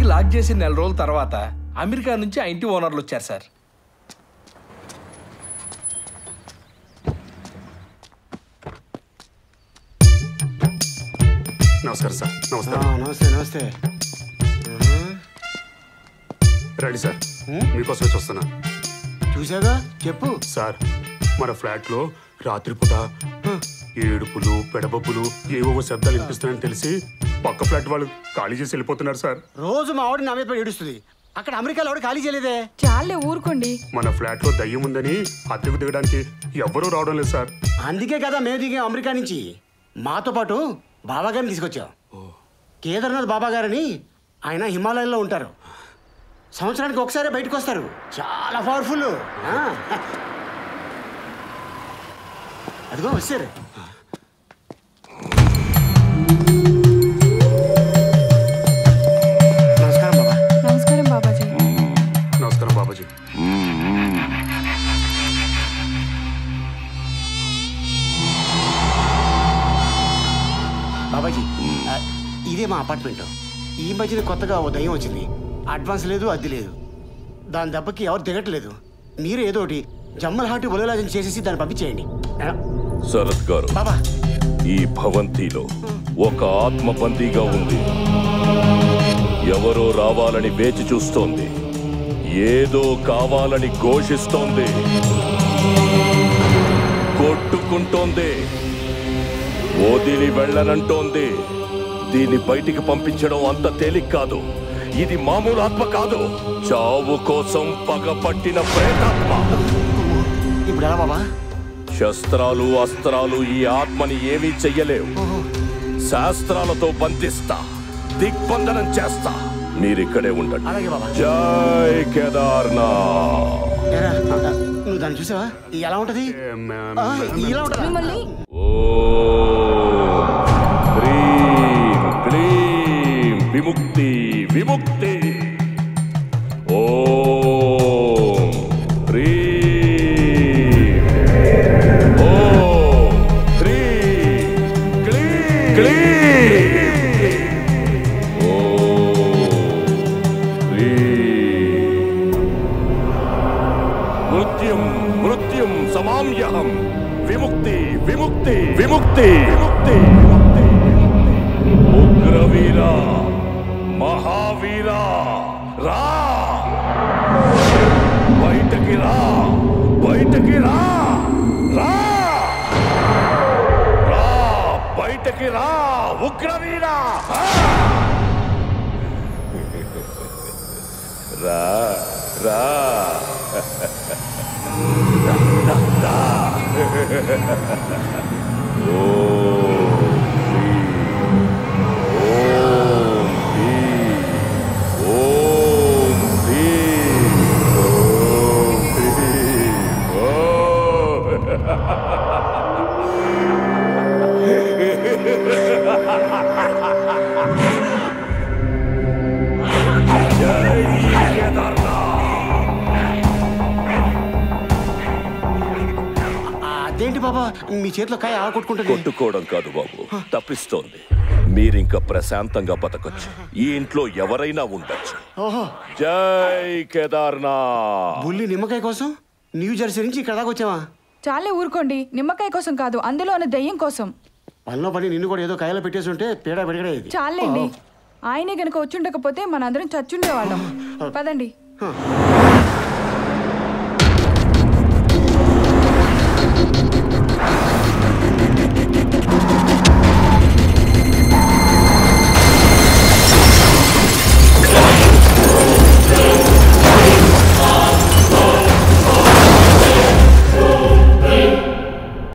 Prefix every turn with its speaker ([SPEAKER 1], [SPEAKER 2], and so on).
[SPEAKER 1] Lock చేసి నెల రోజుల తర్వాత అమెరికా నుంచి ఆ ఇంటి ఓనర్లు వచ్చారు సార్.
[SPEAKER 2] నమస్కారం సార్.
[SPEAKER 3] నమస్తే నమస్తే.
[SPEAKER 2] రండి సార్, మీకోసమే చూస్తున్నా.
[SPEAKER 3] చూసాగా చెప్పు
[SPEAKER 2] సార్. మన ఫ్లాట్ లో రాత్రిపూట ఏడుపులు పెడబొబ్బులు ఏవో శబ్దాలు వినిపిస్తున్నాయని తెలిసి పక్క ఫ్లాట్ వాళ్ళు ఖాళీ చేసి వెళ్ళిపోతున్నారు సార్.
[SPEAKER 3] రోజు మా ఆవిడ నా మీద ఏడుస్తుంది. అక్కడ అమెరికాలో ఆవిడ ఖాళీ చేయలేదే.
[SPEAKER 4] చాలే ఊరుకోండి.
[SPEAKER 2] మన ఫ్లాట్ లో దయ్యం ఉందని అద్దెకు దిగడానికి ఎవ్వరూ రావడం లేదు సార్.
[SPEAKER 3] అందుకే కదా మేము దిగాం అమెరికా నుంచి. మాతో పాటు బాబా గారిని తీసుకొచ్చాం. కేదార్నాథ్ బాబా గారని ఆయన హిమాలయాల్లో ఉంటారు. సంవత్సరానికి ఒకసారి బయటకు వస్తారు. చాలా పవర్ఫుల్. అదిగో వచ్చారు. నమస్కారం బాబా.
[SPEAKER 4] నమస్కారం బాబాజీ.
[SPEAKER 2] నమస్కారం బాబాజీ.
[SPEAKER 3] బాబాజీ ఇదే మా అపార్ట్మెంట్. ఈ మధ్యన కొత్తగా ఓ దయ్యం వచ్చింది. అడ్వాన్స్ లేదు, అద్దె లేదు. దాని దెబ్బకి ఎవరు దిగట్లేదు. మీరు ఏదో ఒకటి జమ్మల్ హాటి ఒలలాజం చేసేసి దాన్ని పంపించేయండి.
[SPEAKER 5] శరత్ గారు,
[SPEAKER 3] బాబా
[SPEAKER 5] ఈ భవంతిలో ఒక ఆత్మ బందీగా ఉంది. ఎవరో రావాలని వేచి చూస్తోంది. ఏదో కావాలని ఘోషిస్తోంది, కొట్టుకుంటోంది, వదిలి వెళ్ళనంటోంది. దీన్ని బయటికి పంపించడం అంత తేలిక కాదు. ఇది మామూలు ఆత్మ కాదు. చావు కోసం పగపట్టిన ప్రేతాత్మ.
[SPEAKER 3] ఇప్పుడు ఎలా బాబా?
[SPEAKER 5] శస్త్రాలు అస్త్రాలు ఈ ఆత్మని ఏమీ చెయ్యలేవు. శాస్త్రాలతో బంధిస్తా, దిగ్బంధనం చేస్తా. మీరిక్కడే ఉండండి.
[SPEAKER 3] అలాగే బాబా.
[SPEAKER 5] జై కేదార్నాథ్.
[SPEAKER 3] నువ్వు దాన్ని చూసావా? ఎలా ఉంటది? ఇలా ఉంటది.
[SPEAKER 4] మిమ్మల్ని
[SPEAKER 5] హ్రీం క్లీం విముక్తి విముక్తి. ఓం హ్రీం ఓం హ్రీం క్లీం క్లీం ఓం హ్రీం. మృత్యుం మృత్యుం సమామ్యహం. విముక్తి విముక్తి విముక్తి విముక్తి. ఉగ్రవీర మహావీర రా, బయటకి రా, బయటకి రా, రా రా, బయటకి రా ఉగ్రవీర. రా రా
[SPEAKER 3] అదేంటి బాబా మీ చేతిలో కాయ ఆడ కొట్టుకుంటుంది?
[SPEAKER 5] కొట్టుకోవడం కాదు బాబు, తప్పిస్తోంది. మీరింకా ప్రశాంతంగా బతకొచ్చు. ఈ ఇంట్లో ఎవరైనా ఉండొచ్చు.
[SPEAKER 3] ఓహో.
[SPEAKER 5] జై కేదార్నాథ్.
[SPEAKER 3] బుల్లి నిమ్మకాయ కోసం న్యూ జెర్సీ నుంచి ఇక్కడ దాకా వచ్చావా?
[SPEAKER 4] చాలే ఊరుకోండి. నిమ్మకాయ కోసం కాదు, అందులో ఉన్న దయ్యం కోసం.
[SPEAKER 3] పనిలో పని నిన్ను కూడా ఏదో కాయలో పెట్టేసి ఉంటే పేడ పెరగడేది.
[SPEAKER 4] చాలండి. ఆయనే గనక వచ్చుండకపోతే మనందరం చచ్చుండేవాళ్ళం. పదండి.